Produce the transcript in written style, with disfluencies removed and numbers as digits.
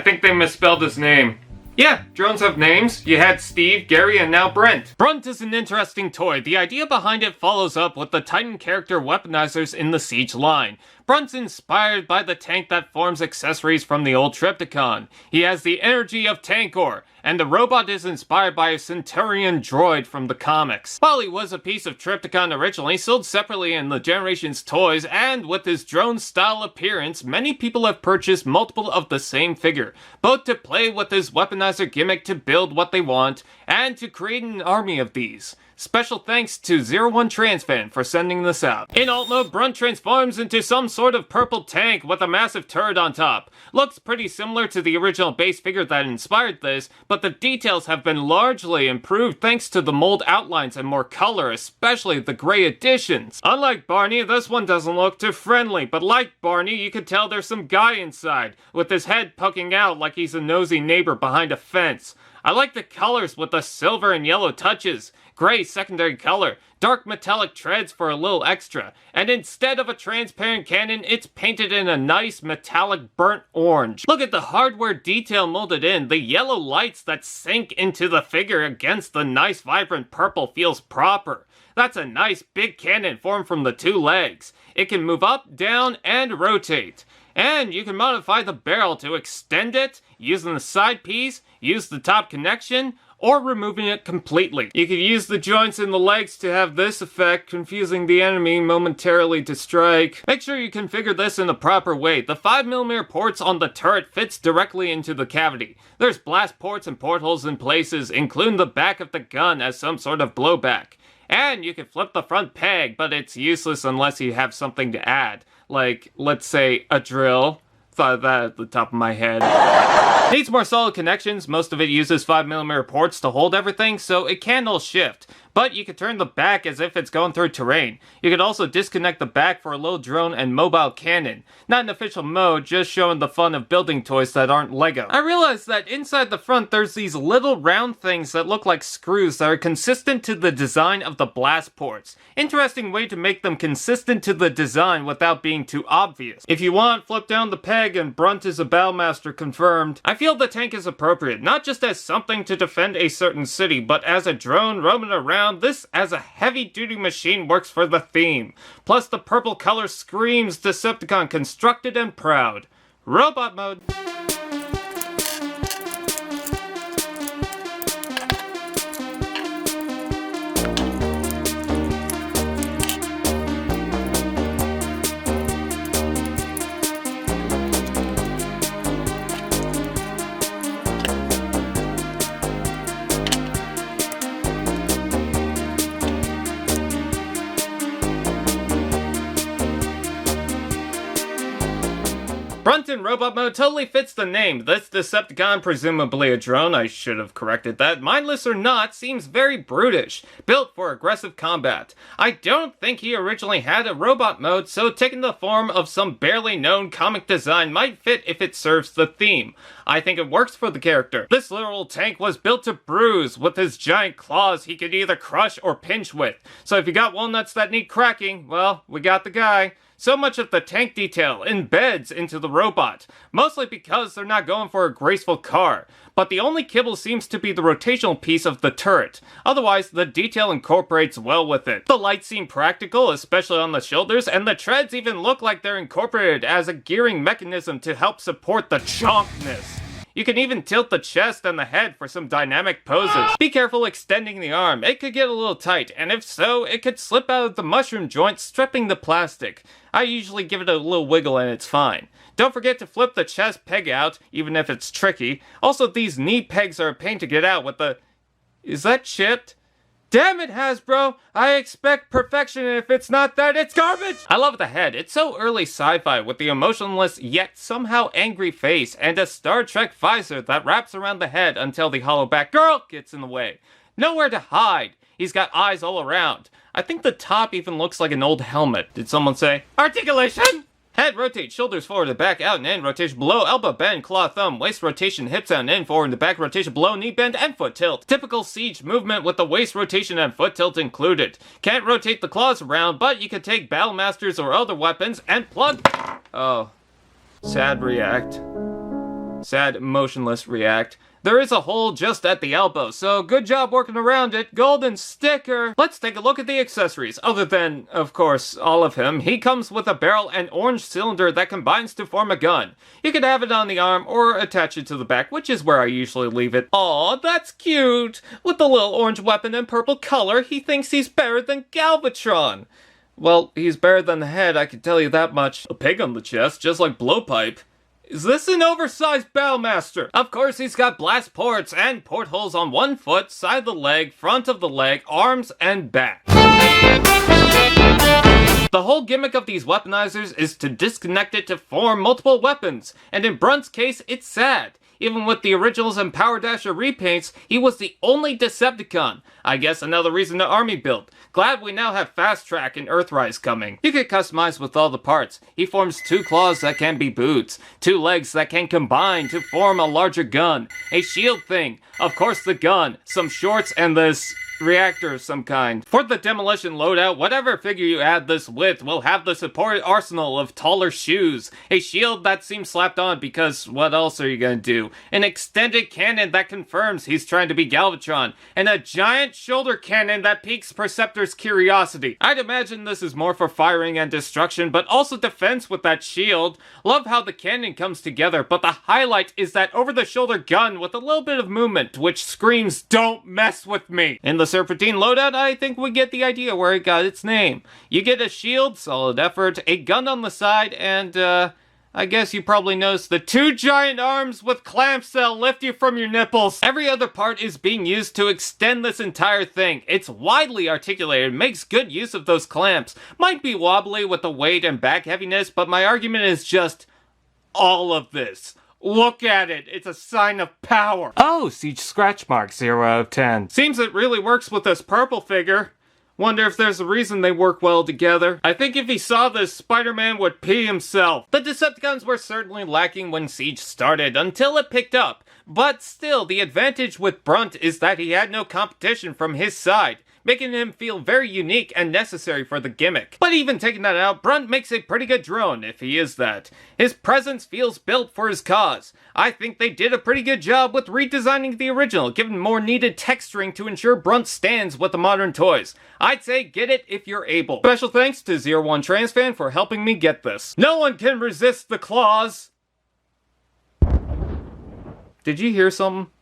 think they misspelled his name. Yeah, drones have names. You had Steve, Gary, and now Brent. Brunt is an interesting toy. The idea behind it follows up with the Titan character weaponizers in the Siege line. Brunt's inspired by the tank that forms accessories from the old Trypticon. He has the energy of Tankor, and the robot is inspired by a Centurion droid from the comics. While he was a piece of Trypticon originally, sold separately in the Generations toys, and with his drone-style appearance, many people have purchased multiple of the same figure, both to play with his weaponizer gimmick to build what they want, and to create an army of these. Special thanks to 01 Transfan for sending this out. In alt mode, Brunt transforms into some sort of purple tank with a massive turret on top. Looks pretty similar to the original base figure that inspired this, but the details have been largely improved thanks to the mold outlines and more color, especially the gray additions. Unlike Barney, this one doesn't look too friendly, but like Barney, you can tell there's some guy inside, with his head poking out like he's a nosy neighbor behind a fence. I like the colors with the silver and yellow touches. Gray secondary color, dark metallic treads for a little extra, and instead of a transparent cannon, it's painted in a nice metallic burnt orange. Look at the hardware detail molded in. The yellow lights that sink into the figure against the nice vibrant purple feels proper. That's a nice big cannon formed from the two legs. It can move up, down, and rotate. And you can modify the barrel to extend it, using the side piece, use the top connection, or removing it completely. You could use the joints in the legs to have this effect, confusing the enemy momentarily to strike. Make sure you configure this in the proper way. The 5mm ports on the turret fits directly into the cavity. There's blast ports and portholes in places, including the back of the gun as some sort of blowback. And you can flip the front peg, but it's useless unless you have something to add. Like, let's say, a drill. Thought of that at the top of my head. Needs more solid connections. Most of it uses 5mm ports to hold everything, so it can all shift. But you can turn the back as if it's going through terrain. You can also disconnect the back for a little drone and mobile cannon. Not in official mode, just showing the fun of building toys that aren't Lego. I realized that inside the front there's these little round things that look like screws that are consistent to the design of the blast ports. Interesting way to make them consistent to the design without being too obvious. If you want, flip down the peg and Brunt is a Battlemaster confirmed. I feel the tank is appropriate, not just as something to defend a certain city, but as a drone roaming around. This as a heavy-duty machine works for the theme. Plus the purple color screams Decepticon constructed and proud. Robot mode. Brunt in robot mode totally fits the name. This Decepticon, presumably a drone, I should have corrected that, mindless or not, seems very brutish, built for aggressive combat. I don't think he originally had a robot mode, so taking the form of some barely known comic design might fit if it serves the theme. I think it works for the character. This literal tank was built to bruise. With his giant claws he could either crush or pinch with. So if you got walnuts that need cracking, well, we got the guy. So much of the tank detail embeds into the robot, mostly because they're not going for a graceful car. But the only kibble seems to be the rotational piece of the turret. Otherwise, the detail incorporates well with it. The lights seem practical, especially on the shoulders, and the treads even look like they're incorporated as a gearing mechanism to help support the chonkness. You can even tilt the chest and the head for some dynamic poses. Be careful extending the arm, it could get a little tight, and if so, it could slip out of the mushroom joint, stripping the plastic. I usually give it a little wiggle and it's fine. Don't forget to flip the chest peg out, even if it's tricky. Also, these knee pegs are a pain to get out with the... Is that chipped? Damn it, Hasbro! I expect perfection, and if it's not that, it's garbage! I love the head. It's so early sci-fi with the emotionless yet somehow angry face and a Star Trek visor that wraps around the head until the hollow back girl gets in the way. Nowhere to hide. He's got eyes all around. I think the top even looks like an old helmet. Did someone say articulation? Head rotate, shoulders forward and back, out and in, rotation below, elbow bend, claw thumb, waist rotation, hips out and in, forward and back, rotation below, knee bend, and foot tilt. Typical Siege movement with the waist rotation and foot tilt included. Can't rotate the claws around, but you can take Battlemasters or other weapons and plug... Oh. Sad react. Sad, motionless react. There is a hole just at the elbow, so good job working around it. Golden sticker! Let's take a look at the accessories. Other than, of course, all of him, he comes with a barrel and orange cylinder that combines to form a gun. You could have it on the arm or attach it to the back, which is where I usually leave it. Aw, that's cute! With the little orange weapon and purple color, he thinks he's better than Galvatron. Well, he's better than the head, I can tell you that much. A pig on the chest, just like Blowpipe. Is this an oversized Battlemaster? Of course he's got blast ports and portholes on one foot, side of the leg, front of the leg, arms, and back. The whole gimmick of these weaponizers is to disconnect it to form multiple weapons, and in Brunt's case, it's sad. Even with the originals and Power Dasher repaints, he was the only Decepticon. I guess another reason to army build. Glad we now have Fast Track and Earthrise coming. You can customize with all the parts. He forms 2 claws that can be boots, 2 legs that can combine to form a larger gun, a shield thing, of course the gun, some shorts, and this reactor of some kind. For the demolition loadout, whatever figure you add this with will have the supported arsenal of taller shoes, a shield that seems slapped on because what else are you gonna do, an extended cannon that confirms he's trying to be Galvatron, and a giant shoulder cannon that piques Perceptor's curiosity. I'd imagine this is more for firing and destruction, but also defense with that shield. Love how the cannon comes together, but the highlight is that over-the-shoulder gun with a little bit of movement, which screams, "Don't mess with me!" In the Serpentine loadout, I think we get the idea where it got its name. You get a shield, solid effort, a gun on the side, and, I guess you probably noticed the 2 giant arms with clamps that'll lift you from your nipples. Every other part is being used to extend this entire thing. It's widely articulated, makes good use of those clamps. Might be wobbly with the weight and back heaviness, but my argument is just all of this. Look at it, it's a sign of power. Oh, Siege scratch mark, 0 out of 10. Seems it really works with this purple figure. Wonder if there's a reason they work well together. I think if he saw this, Spider-Man would pee himself. The Decepticons were certainly lacking when Siege started, until it picked up. But still, the advantage with Brunt is that he had no competition from his side, making him feel very unique and necessary for the gimmick. But even taking that out, Brunt makes a pretty good drone, if he is that. His presence feels built for his cause. I think they did a pretty good job with redesigning the original, giving more needed texturing to ensure Brunt stands with the modern toys. I'd say get it if you're able. Special thanks to 01 Transfan for helping me get this. No one can resist the claws! Did you hear something?